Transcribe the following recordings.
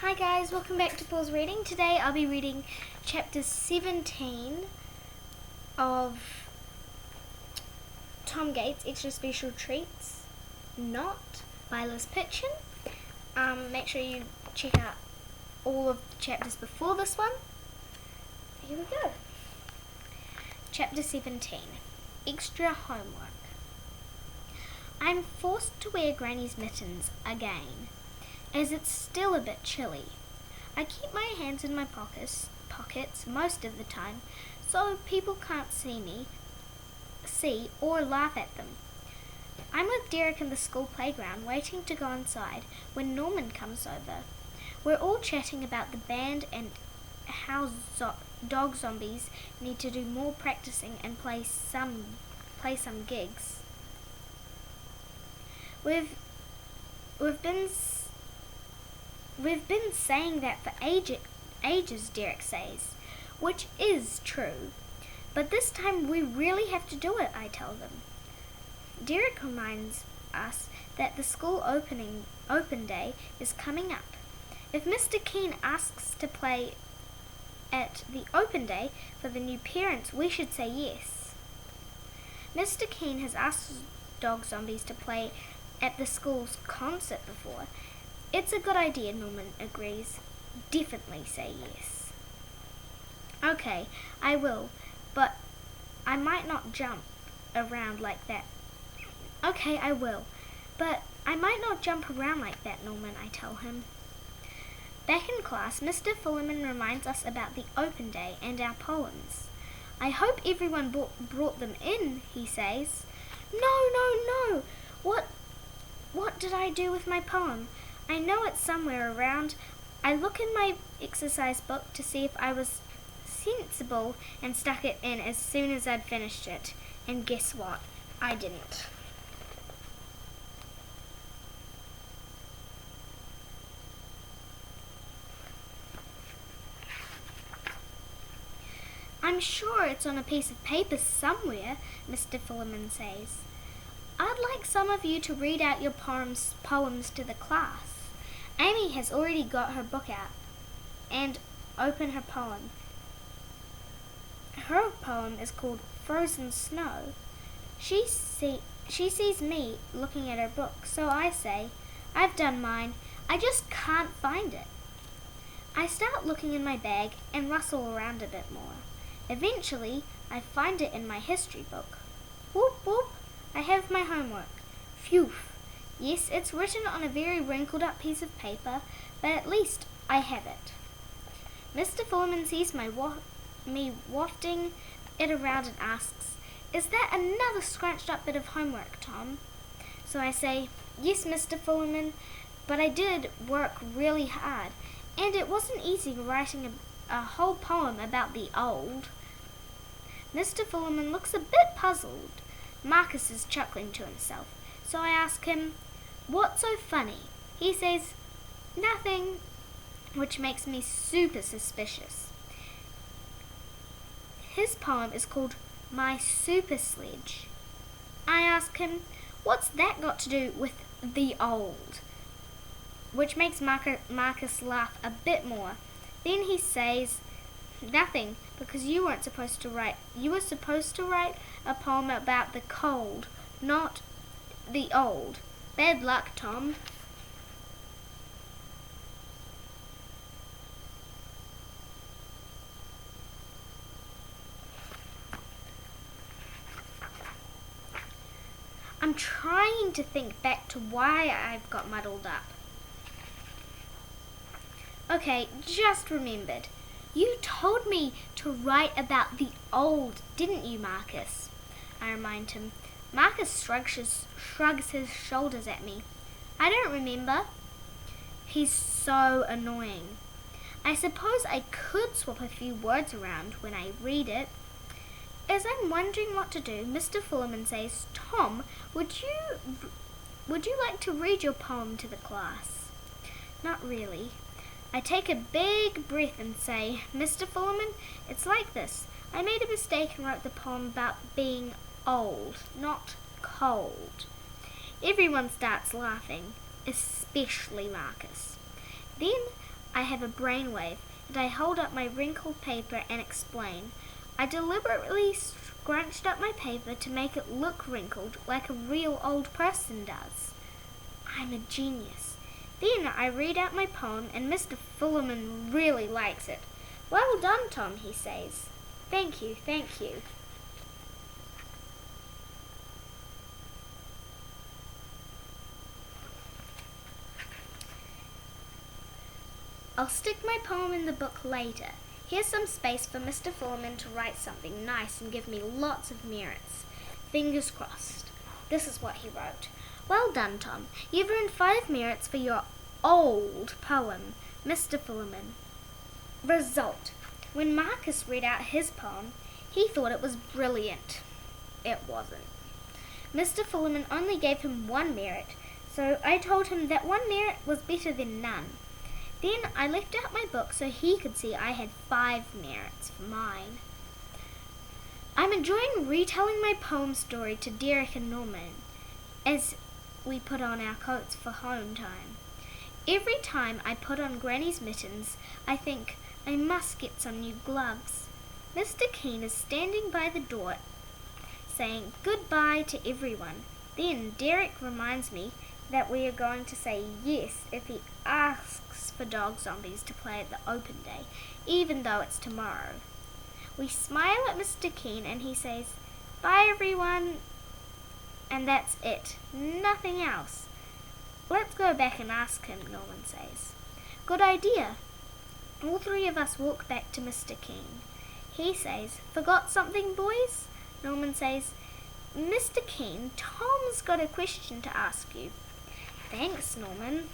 Hi guys, welcome back to Paul's Reading. Today I'll be reading chapter 17 of Tom Gates Extra Special Treats Not by Liz Pitchin. Make sure you check out all of the chapters before this one. Here we go. Chapter 17 Extra Homework. I'm forced to wear Granny's mittens again, as it's still a bit chilly. I keep my hands in my pockets most of the time, so people can't see or laugh at them. I'm with Derek in the school playground waiting to go inside when Norman comes over. We're all chatting about the band and how dog zombies need to do more practicing and play some gigs. We've been saying that for ages, Derek says, which is true. But this time we really have to do it, I tell them. Derek reminds us that the school open day is coming up. If Mr. Keene asks to play at the open day for the new parents, we should say yes. Mr. Keene has asked dog zombies to play at the school's concert before. It's a good idea, Norman agrees. Definitely say yes. Okay, I will, but I might not jump around like that. Okay, I will, but I might not jump around like that, Norman, I tell him. Back in class, Mr. Fullerman reminds us about the open day and our poems. I hope everyone brought them in, he says. No. What did I do with my poem? I know it's somewhere around. I look in my exercise book to see if I was sensible and stuck it in as soon as I'd finished it. And guess what? I didn't. I'm sure it's on a piece of paper somewhere, Mr. Fullerman says. I'd like some of you to read out your poems to the class. Amy has already got her book out and opened her poem. Her poem is called Frozen Snow. She sees me looking at her book, so I say, I've done mine. I just can't find it. I start looking in my bag and rustle around a bit more. Eventually, I find it in my history book. Whoop whoop, I have my homework. Phew. Yes, it's written on a very wrinkled up piece of paper, but at least I have it. Mr. Fullerman sees me wafting it around and asks, Is that another scrunched up bit of homework, Tom? So I say, Yes, Mr. Fullerman, but I did work really hard, and it wasn't easy writing a whole poem about the old. Mr. Fullerman looks a bit puzzled. Marcus is chuckling to himself, so I ask him, What's so funny? He says, Nothing, which makes me super suspicious. His poem is called My Super Sledge. I ask him, What's that got to do with the old? Which makes Marcus laugh a bit more. Then he says, Nothing, because you were supposed to write a poem about the cold, not the old. Bad luck, Tom. I'm trying to think back to why I've got muddled up. Okay, just remembered. You told me to write about the old, didn't you, Marcus? I remind him. Marcus shrugs his shoulders at me. I don't remember. He's so annoying. I suppose I could swap a few words around when I read it. As I'm wondering what to do, Mr. Fullerman says, Tom, would you like to read your poem to the class? Not really. I take a big breath and say, Mr. Fullerman, it's like this. I made a mistake and wrote the poem about being old, not cold. Everyone starts laughing, especially Marcus. Then I have a brainwave, and I hold up my wrinkled paper and explain. I deliberately scrunched up my paper to make it look wrinkled like a real old person does. I'm a genius. Then I read out my poem, and Mr. Fullerman really likes it. Well done, Tom, he says. Thank you, thank you. I'll stick my poem in the book later. Here's some space for Mr. Fullerman to write something nice and give me lots of merits. Fingers crossed. This is what he wrote. Well done, Tom. You've earned 5 merits for your old poem, Mr. Fullerman. Result. When Marcus read out his poem, he thought it was brilliant. It wasn't. Mr. Fullerman only gave him 1 merit, so I told him that 1 merit was better than none. Then I left out my book so he could see I had 5 merits for mine. I'm enjoying retelling my poem story to Derek and Norman as we put on our coats for home time. Every time I put on Granny's mittens, I think I must get some new gloves. Mr. Keene is standing by the door saying goodbye to everyone. Then Derek reminds me that we are going to say yes if he asks for Dog Zombies to play at the open day, even though it's tomorrow. We smile at Mr. Keene and he says, "Bye everyone," and that's it, nothing else. Let's go back and ask him, Norman says. Good idea. All 3 of us walk back to Mr. Keene. He says, "Forgot something, boys?" Norman says, "Mr. Keene, Tom's got a question to ask you." Thanks, Norman.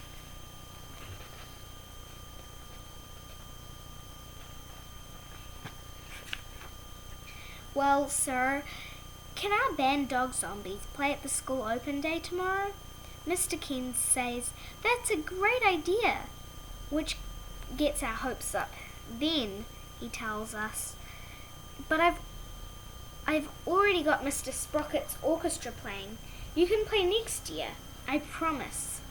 Well, sir, can our band Dog Zombies play at the school open day tomorrow? Mr. Keene says, "That's a great idea," which gets our hopes up. Then he tells us, "But I've already got Mr. Sprocket's orchestra playing. You can play next year, I promise."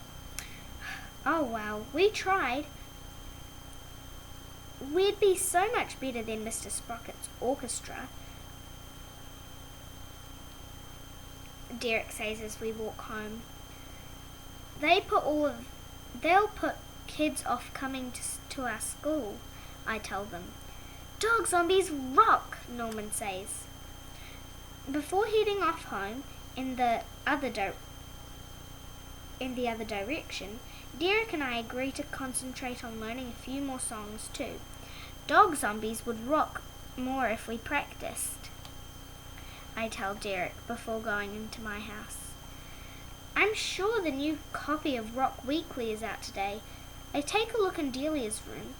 Oh well, we tried. We'd be so much better than Mr. Sprocket's orchestra, Derek says as we walk home. They'll put kids off coming to our school, I tell them. Dog Zombies rock, Norman says. Before heading off home in the other direction, Derek and I agree to concentrate on learning a few more songs too. Dog Zombies would rock more if we practiced, I tell Derek before going into my house. I'm sure the new copy of Rock Weekly is out today. I take a look in Delia's room,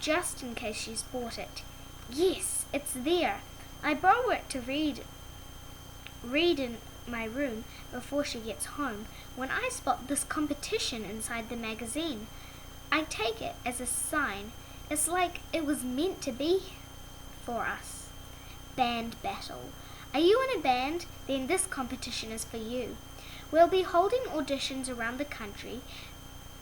just in case she's bought it. Yes, it's there. I borrow it to read in my room before she gets home when I spot this competition inside the magazine. I take it as a sign. It's like it was meant to be for us. Band battle. Are you in a band? Then this competition is for you. We'll be holding auditions around the country.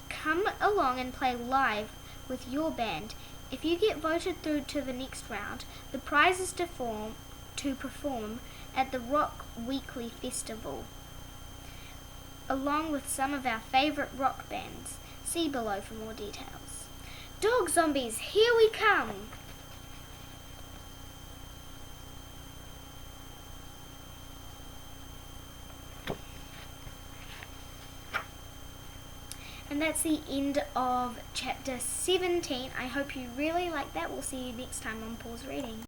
Come along and play live with your band. If you get voted through to the next round, the prize is to perform at the Rock Weekly Festival, along with some of our favourite rock bands. See below for more details. Dog Zombies, here we come! And that's the end of chapter 17. I hope you really like that. We'll see you next time on Paul's Reading.